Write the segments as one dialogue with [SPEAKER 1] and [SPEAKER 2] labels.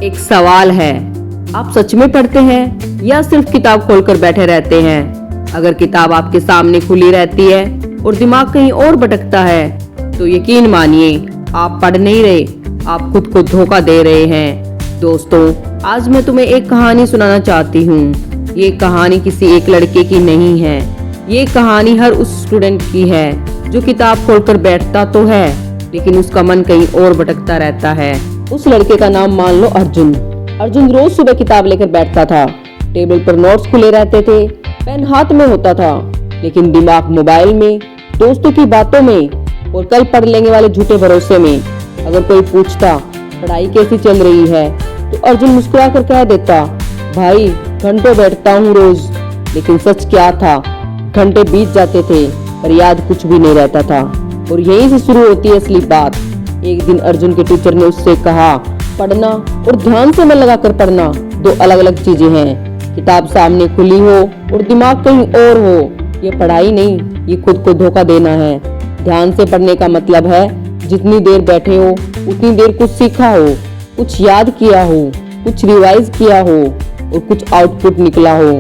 [SPEAKER 1] एक सवाल है, आप सच में पढ़ते हैं या सिर्फ किताब खोलकर बैठे रहते हैं? अगर किताब आपके सामने खुली रहती है और दिमाग कहीं और भटकता है तो यकीन मानिए आप पढ़ नहीं रहे, आप खुद को धोखा दे रहे हैं। दोस्तों, आज मैं तुम्हें एक कहानी सुनाना चाहती हूँ। ये कहानी किसी एक लड़के की नहीं है, ये कहानी हर उस स्टूडेंट की है जो किताब खोलकर बैठता तो है लेकिन उसका मन कहीं और भटकता रहता है। उस लड़के का नाम मान लो अर्जुन। अर्जुन रोज सुबह किताब लेकर बैठता था। टेबल पर नोट्स खुले रहते थे, पेन हाथ में होता था, लेकिन दिमाग मोबाइल में, दोस्तों की बातों में और कल पढ़ लेंगे वाले झूठे भरोसे में। अगर कोई पूछता पढ़ाई कैसी चल रही है तो अर्जुन मुस्कुरा कर कह देता, भाई घंटों बैठता हूँ रोज। लेकिन सच क्या था, घंटे बीत जाते थे पर याद कुछ भी नहीं रहता था। और यहीं से शुरू होती है असली बात। एक दिन अर्जुन के टीचर ने उससे कहा, पढ़ना और ध्यान से मन लगाकर पढ़ना दो अलग अलग चीजें हैं। किताब सामने खुली हो और दिमाग कहीं और हो, ये पढ़ाई नहीं, ये खुद को धोखा देना है। ध्यान से पढ़ने का मतलब है जितनी देर बैठे हो उतनी देर कुछ सीखा हो, कुछ याद किया हो, कुछ रिवाइज किया हो और कुछ आउटपुट निकला हो।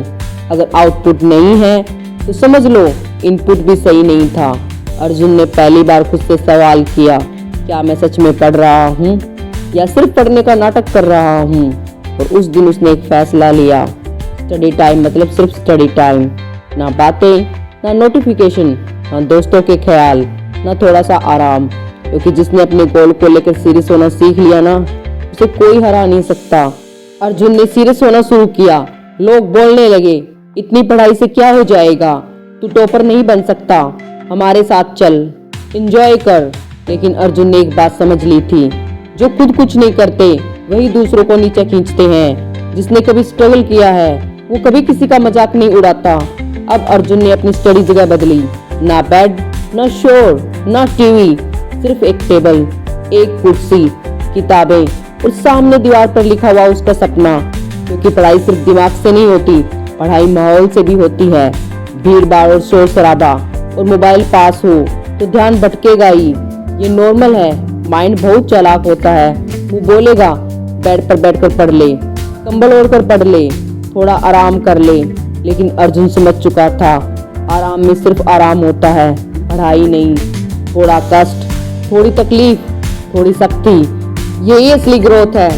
[SPEAKER 1] अगर आउटपुट नहीं है तो समझ लो इनपुट भी सही नहीं था। अर्जुन ने पहली बार खुद से सवाल किया, क्या मैं सच में पढ़ रहा हूँ या सिर्फ पढ़ने का नाटक कर रहा हूँ? और उस दिन उसने एक फैसला लिया, स्टडी टाइम मतलब सिर्फ स्टडी टाइम, ना बातें, ना नोटिफिकेशन, ना दोस्तों के ख्याल, ना थोड़ा सा आराम। क्योंकि जिसने अपने गोल को लेकर सीरियस होना सीख लिया ना, उसे कोई हरा नहीं सकता। अर्जुन ने सीरियस होना शुरू किया। लोग बोलने लगे, इतनी पढ़ाई से क्या हो जाएगा, तू टॉपर नहीं बन सकता, हमारे साथ चल, एंजॉय कर। लेकिन अर्जुन ने एक बात समझ ली थी, जो खुद कुछ नहीं करते वही दूसरों को नीचे खींचते हैं। जिसने कभी स्ट्रगल किया है वो कभी किसी का मजाक नहीं उड़ाता। अब अर्जुन ने अपनी स्टडी जगह बदली, ना बेड, ना शोर, ना टीवी, सिर्फ एक टेबल, एक कुर्सी, किताबें और सामने दीवार पर लिखा हुआ उसका सपना। क्योंकि पढ़ाई सिर्फ दिमाग से नहीं होती, पढ़ाई माहौल से भी होती है। भीड़ भाड़ और शोर शराबा और मोबाइल पास हो तो ध्यान भटकेगा ही, ये नॉर्मल है। माइंड बहुत चालाक होता है, वो बोलेगा बेड पर बैठकर पढ़ ले, कंबल ओढ़कर पढ़ ले, थोड़ा आराम कर ले। लेकिन अर्जुन समझ चुका था, आराम में सिर्फ आराम होता है, पढ़ाई नहीं। थोड़ा कष्ट, थोड़ी तकलीफ, थोड़ी सख्ती, यही असली ग्रोथ है।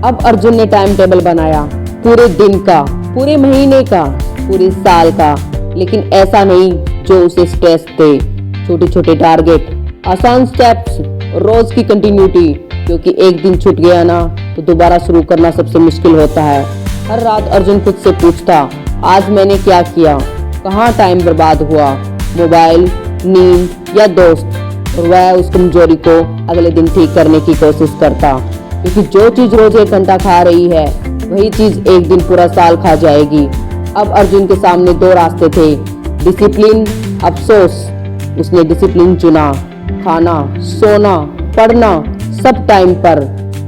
[SPEAKER 1] अब अर्जुन ने टाइम टेबल बनाया, पूरे दिन का, पूरे महीने का, पूरे साल का। लेकिन ऐसा नहीं जो उसे स्ट्रेस दे, छोटे छोटे टारगेट, आसान स्टेप्स, रोज की कंटिन्यूटी। क्योंकि एक दिन छूट गया ना तो दोबारा शुरू करना सबसे मुश्किल होता है। हर रात अर्जुन खुद से पूछता, आज मैंने क्या किया, कहाँ टाइम बर्बाद हुआ, मोबाइल, नींद या दोस्त। और वह उस कमजोरी को अगले दिन ठीक करने की कोशिश करता। क्योंकि जो चीज रोज 1 घंटा खा रही है वही चीज एक दिन पूरा साल खा जाएगी। अब अर्जुन के सामने 2 रास्ते थे, डिसिप्लिन, अफसोस। उसने डिसिप्लिन चुना, खाना, सोना, पढ़ना, सब टाइम पर।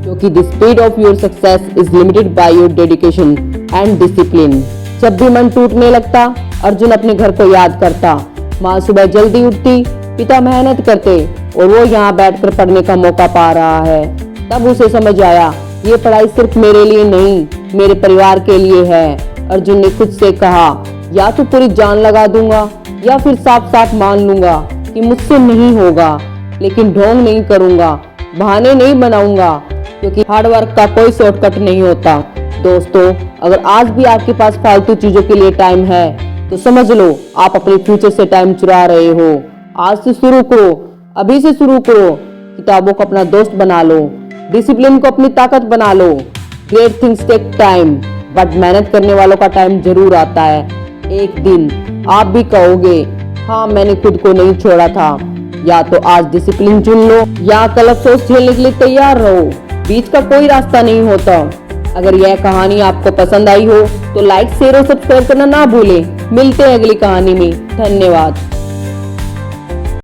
[SPEAKER 1] क्योंकि the speed of your success is limited by your dedication and discipline. जब भी मन टूटने लगता अर्जुन अपने घर को याद करता। माँ सुबह जल्दी उठती, पिता मेहनत करते और वो यहाँ बैठकर पढ़ने का मौका पा रहा है। तब उसे समझ आया, ये पढ़ाई सिर्फ मेरे लिए नहीं, मेरे परिवार के लिए है। अर्जुन ने खुद से कहा, या तो पूरी जान लगा दूंगा या फिर साफ साफ मान लूंगा कि मुझसे नहीं होगा। लेकिन ढोंग नहीं करूंगा, बहाने नहीं बनाऊंगा। क्योंकि हार्डवर्क का कोई शॉर्टकट नहीं होता। दोस्तों, अगर आज भी आपके पास फालतू चीजों के लिए टाइम है तो समझ लो आप अपने फ्यूचर से टाइम चुरा रहे हो। आज से शुरू करो, अभी से शुरू करो। किताबों को अपना दोस्त बना लो, डिसिप्लिन को अपनी ताकत बना लो। Great things take time, but मेहनत करने वालों का टाइम जरूर आता है। एक दिन आप भी कहोगे, हाँ मैंने खुद को नहीं छोड़ा था। या तो आज डिसिप्लिन चुन लो या कल अफसोस झेलने के लिए तैयार रहो। बीच का कोई रास्ता नहीं होता। अगर यह कहानी आपको पसंद आई हो तो लाइक, शेयर और सब्सक्राइब करना ना भूलें। मिलते हैं अगली कहानी में। धन्यवाद।